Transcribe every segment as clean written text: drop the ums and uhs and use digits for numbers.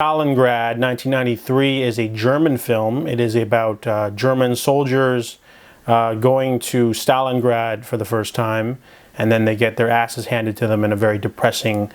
Stalingrad, 1993, is a German film. It is about German soldiers going to Stalingrad for the first time, and then they get their asses handed to them in a very depressing,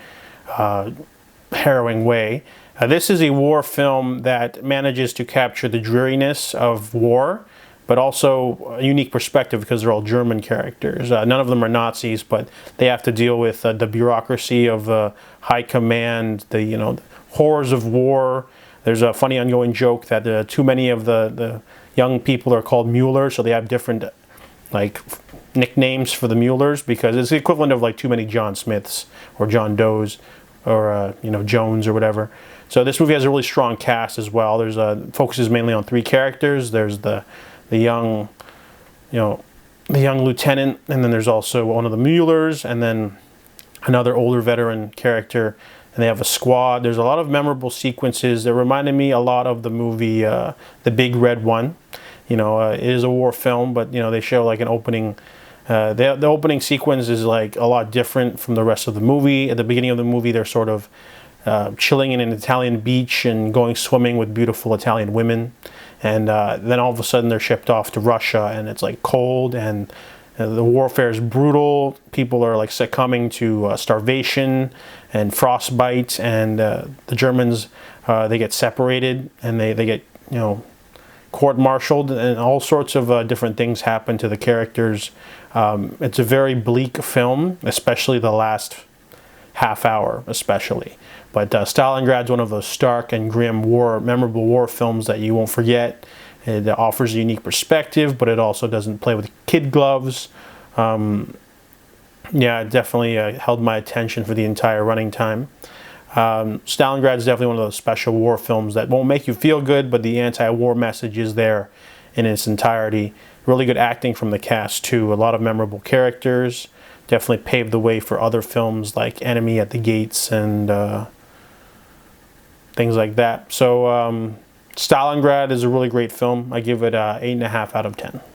harrowing way. This is a war film that manages to capture the dreariness of war, but also a unique perspective because they're all German characters. None of them are Nazis, but they have to deal with the bureaucracy of high command, the horrors of war. There's a funny ongoing joke that too many of the young people are called Mueller, so they have different nicknames for the Muellers because it's the equivalent of like too many John Smiths or John Does or Jones or whatever. So this movie has a really strong cast as well. There's focuses mainly on three characters. There's the young lieutenant, and then there's also one of the Muellers, and then another older veteran character, and they have a squad. There's a lot of memorable sequences that reminded me a lot of the movie The Big Red One. It is a war film, but they show like an opening. The opening sequence is like a lot different from the rest of the movie. At the beginning of the movie, they're sort of chilling in an Italian beach and going swimming with beautiful Italian women. And then all of a sudden they're shipped off to Russia, and it's like cold, and the warfare is brutal. People are like succumbing to starvation and frostbite, and the Germans, they get separated, and they get court-martialed, and all sorts of different things happen to the characters. It's a very bleak film, especially the last half hour especially. But Stalingrad's one of those stark and grim memorable war films that you won't forget. It offers a unique perspective, but it also doesn't play with kid gloves. Yeah, it definitely held my attention for the entire running time. Stalingrad is definitely one of those special war films that won't make you feel good, but the anti-war message is there in its entirety. Really good acting from the cast too. A lot of memorable characters. Definitely paved the way for other films like Enemy at the Gates and things like that. So Stalingrad is a really great film. I give it 8.5 out of 10.